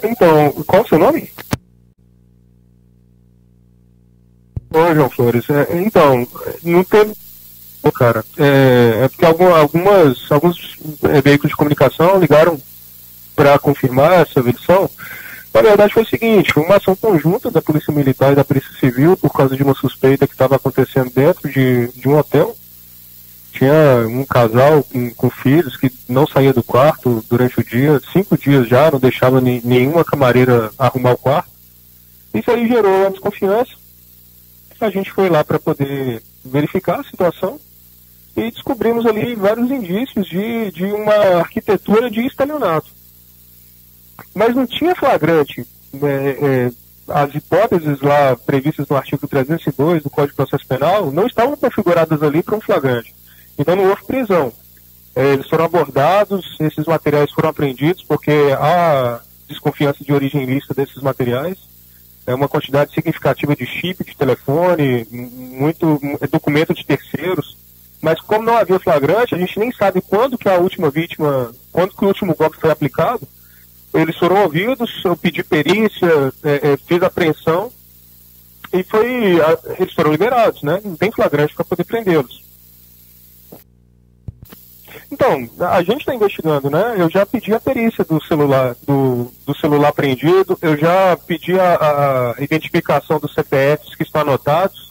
Então, qual o seu nome? Ô, João Flores. Então, não teve. Cara, é porque alguns veículos de comunicação ligaram para confirmar essa versão. Na verdade foi o seguinte, foi uma ação conjunta da Polícia Militar e da Polícia Civil por causa de uma suspeita que estava acontecendo dentro de um hotel. Tinha um casal com filhos que não saía do quarto durante o dia, 5 dias já, não deixava nenhuma camareira arrumar o quarto. Isso aí gerou a desconfiança. A gente foi lá para poder verificar a situação e descobrimos ali vários indícios de uma arquitetura de estelionato. Mas não tinha flagrante. As hipóteses lá previstas no artigo 302 do Código de Processo Penal não estavam configuradas ali para um flagrante. Então não houve prisão. Eles foram abordados, esses materiais foram apreendidos porque há desconfiança de origem ilícita desses materiais. É uma quantidade significativa de chip, de telefone, muito documento de terceiros. Mas como não havia flagrante, a gente nem sabe quando que a última vítima, quando que o último golpe foi aplicado. Eles foram ouvidos, eu pedi perícia, fiz apreensão e eles foram liberados, né? Não tem flagrante para poder prendê-los. Então, a gente está investigando, né? Eu já pedi a perícia do celular apreendido, eu já pedi a identificação dos CPFs que estão anotados.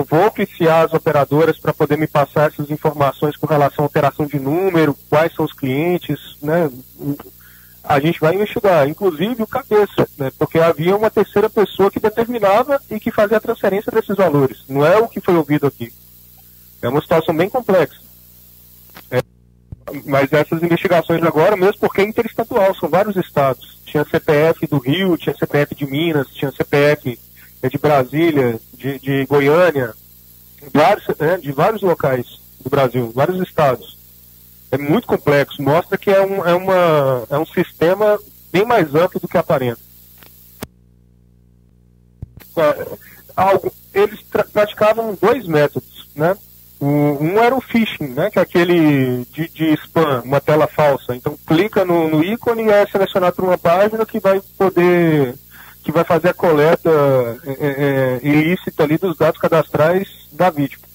Vou oficiar as operadoras para poder me passar essas informações com relação à alteração de número, quais são os clientes, né? A gente vai investigar, inclusive o cabeça, né? Porque havia uma terceira pessoa que determinava e que fazia a transferência desses valores. Não é o que foi ouvido aqui. É uma situação bem complexa. Mas essas investigações agora, mesmo porque é interestadual, são vários estados. Tinha CPF do Rio, tinha CPF de Minas, tinha CPF de Brasília, de Goiânia, de vários locais do Brasil, vários estados. É muito complexo, mostra que é um sistema bem mais amplo do que aparenta. Eles praticavam 2 métodos, né? Um era o phishing, né, que é aquele de spam, uma tela falsa. Então clica no ícone e é selecionado por uma página que vai fazer a coleta ilícita ali dos dados cadastrais da vítima.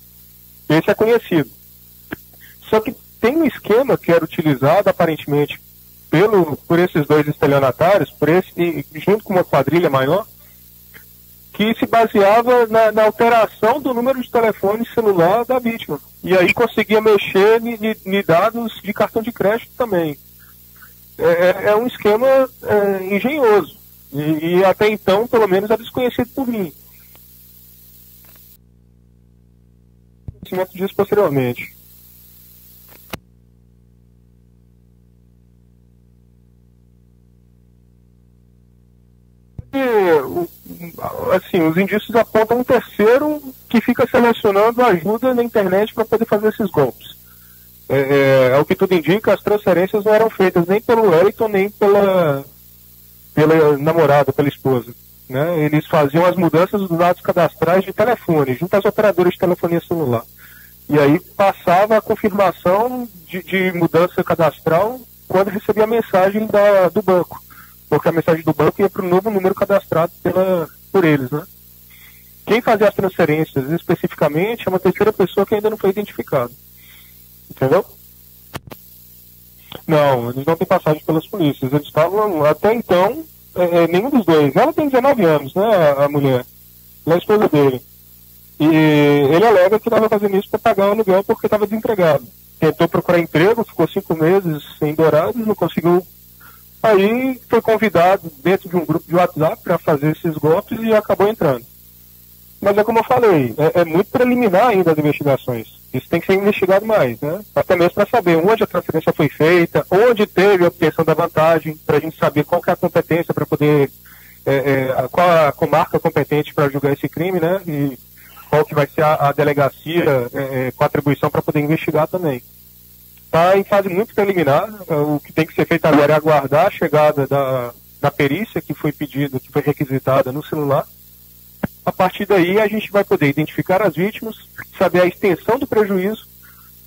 Esse é conhecido. Só que tem um esquema que era utilizado aparentemente por esses 2 estelionatários, junto com uma quadrilha maior, que se baseava na alteração do número de telefone celular da vítima. E aí conseguia mexer em dados de cartão de crédito também. É um esquema engenhoso. E até então, pelo menos, era desconhecido por mim. Conhecimento disso posteriormente. Assim, os indícios apontam um terceiro que fica selecionando ajuda na internet para poder fazer esses golpes. Ao que tudo indica, as transferências não eram feitas nem pelo Wellington, nem pela namorada, pela esposa. Né? Eles faziam as mudanças dos dados cadastrais de telefone, junto às operadoras de telefonia celular. E aí passava a confirmação de mudança cadastral quando recebia a mensagem do banco. Porque a mensagem do banco ia para o novo número cadastrado por eles, né? Quem fazia as transferências especificamente é uma terceira pessoa que ainda não foi identificada. Entendeu? Não, eles não têm passagem pelas polícias. Eles estavam, até então, nenhum dos dois. Ela tem 19 anos, né, a mulher. Ela é a esposa dele. E ele alega que estava fazendo isso para pagar o aluguel porque estava desempregado. Tentou procurar emprego, ficou 5 meses em Dourados, não conseguiu. Aí foi convidado dentro de um grupo de WhatsApp para fazer esses golpes e acabou entrando. Mas é como eu falei, é muito preliminar ainda as investigações. Isso tem que ser investigado mais, né? Até mesmo para saber onde a transferência foi feita, onde teve a obtenção da vantagem, para a gente saber qual que é a competência para poder, qual a comarca competente para julgar esse crime, né? E qual que vai ser a delegacia com atribuição para poder investigar também. Está em fase muito preliminar. O que tem que ser feito agora é aguardar a chegada da perícia que foi pedida, que foi requisitada no celular. A partir daí a gente vai poder identificar as vítimas, saber a extensão do prejuízo,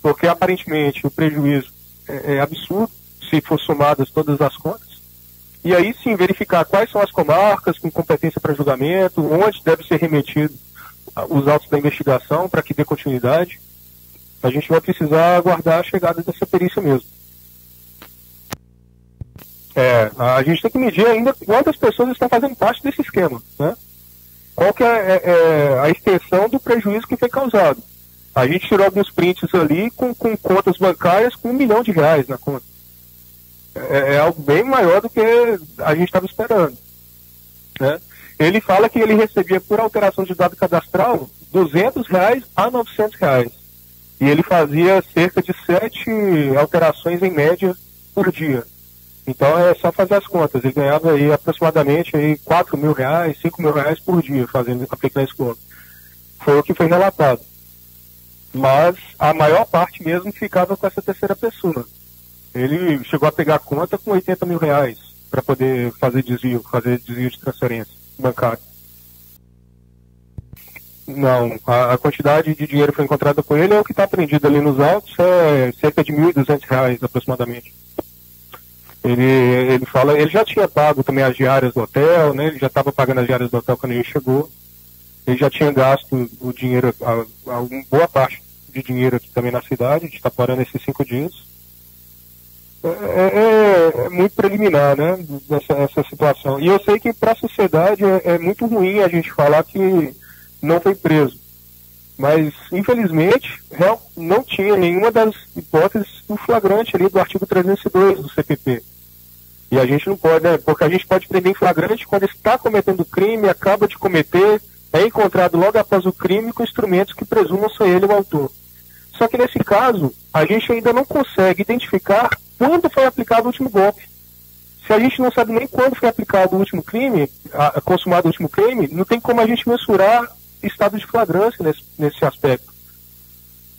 porque aparentemente o prejuízo é absurdo, se for somadas todas as contas. e aí sim verificar quais são as comarcas com competência para julgamento, onde deve ser remetido os autos da investigação para que dê continuidade. A gente vai precisar aguardar a chegada dessa perícia mesmo. A gente tem que medir ainda quantas pessoas estão fazendo parte desse esquema, né? Qual que é a extensão do prejuízo que foi causado. A gente tirou alguns prints ali com contas bancárias com R$1 milhão na conta. É algo bem maior do que a gente estava esperando, né? Ele fala que ele recebia por alteração de dado cadastral R$200 a R$900. E ele fazia cerca de 7 alterações em média por dia. Então é só fazer as contas. Ele ganhava aí aproximadamente aí R$4.000, R$5.000 por dia aplicando esse golpe. Foi o que foi relatado. Mas a maior parte mesmo ficava com essa terceira pessoa. Ele chegou a pegar conta com R$80.000 para poder fazer desvio de transferência bancária. Não, a quantidade de dinheiro que foi encontrada com ele é o que está apreendido ali nos autos, é cerca de R$1.200 aproximadamente. Ele fala, ele já tinha pago também as diárias do hotel, né? Ele já estava pagando as diárias do hotel quando ele chegou. Ele já tinha gasto o dinheiro, uma boa parte de dinheiro aqui também na cidade, de Itaporã nesses 5 dias. É muito preliminar, né? Essa situação. E eu sei que para a sociedade é muito ruim a gente falar que não foi preso. Mas, infelizmente, não tinha nenhuma das hipóteses do flagrante ali do artigo 302 do CPP. E a gente não pode, né? Porque a gente pode prender em flagrante quando está cometendo crime, acaba de cometer, é encontrado logo após o crime com instrumentos que presumam ser ele o autor. Só que nesse caso, a gente ainda não consegue identificar quando foi aplicado o último golpe. Se a gente não sabe nem quando foi aplicado o último crime, consumado o último crime, não tem como a gente mensurar estado de flagrância nesse aspecto.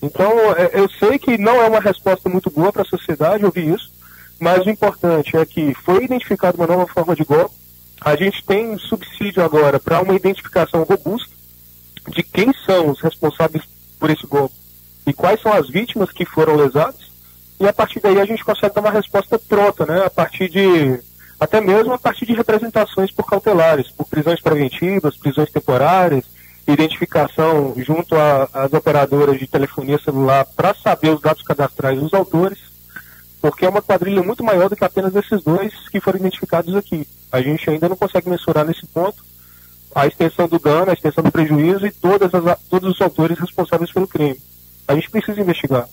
Então, eu sei que não é uma resposta muito boa para a sociedade ouvir isso, mas o importante é que foi identificada uma nova forma de golpe. A gente tem subsídio agora para uma identificação robusta de quem são os responsáveis por esse golpe e quais são as vítimas que foram lesadas, e a partir daí a gente consegue dar uma resposta pronta, né? Até mesmo a partir de representações por cautelares, por prisões preventivas, prisões temporárias, identificação junto às operadoras de telefonia celular para saber os dados cadastrais dos autores, porque é uma quadrilha muito maior do que apenas esses 2 que foram identificados aqui. A gente ainda não consegue mensurar nesse ponto a extensão do dano, a extensão do prejuízo e todos os autores responsáveis pelo crime. A gente precisa investigar.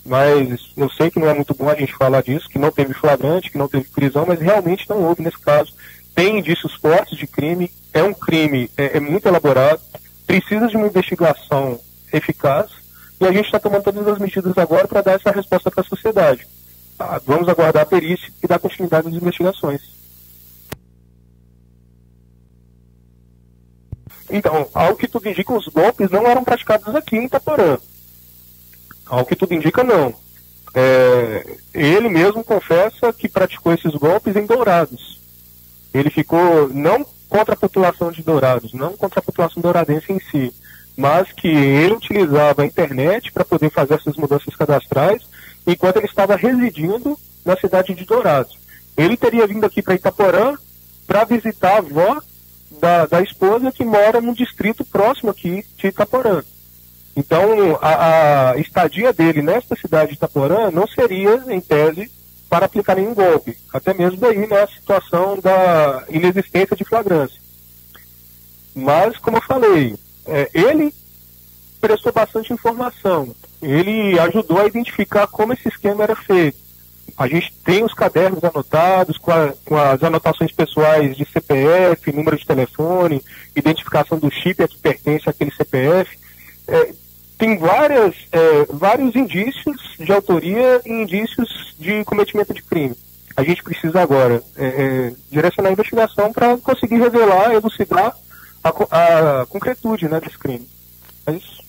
Mas eu sei que não é muito bom a gente falar disso, que não teve flagrante, que não teve prisão, mas realmente não houve nesse caso. Tem indícios fortes de crime, é um crime muito elaborado, precisa de uma investigação eficaz, e a gente está tomando todas as medidas agora para dar essa resposta para a sociedade. Vamos aguardar a perícia e dar continuidade às investigações. Então, ao que tudo indica, os golpes não eram praticados aqui em Itaporã. Ao que tudo indica, não. Ele mesmo confessa que praticou esses golpes em Dourados. Ele ficou não contra a população de Dourados, não contra a população douradense em si, mas que ele utilizava a internet para poder fazer essas mudanças cadastrais enquanto ele estava residindo na cidade de Dourados. Ele teria vindo aqui para Itaporã para visitar a avó da esposa que mora num distrito próximo aqui de Itaporã. Então, a estadia dele nesta cidade de Itaporã não seria, em tese, para aplicar nenhum golpe. Até mesmo daí, né, a situação da inexistência de flagrância. Mas, como eu falei, ele prestou bastante informação. Ele ajudou a identificar como esse esquema era feito. A gente tem os cadernos anotados, com as anotações pessoais de CPF, número de telefone, identificação do chip a que pertence àquele CPF. Tem vários indícios de autoria e indícios de cometimento de crime. A gente precisa agora direcionar a investigação para conseguir revelar, elucidar a concretude, né, desse crime. É isso.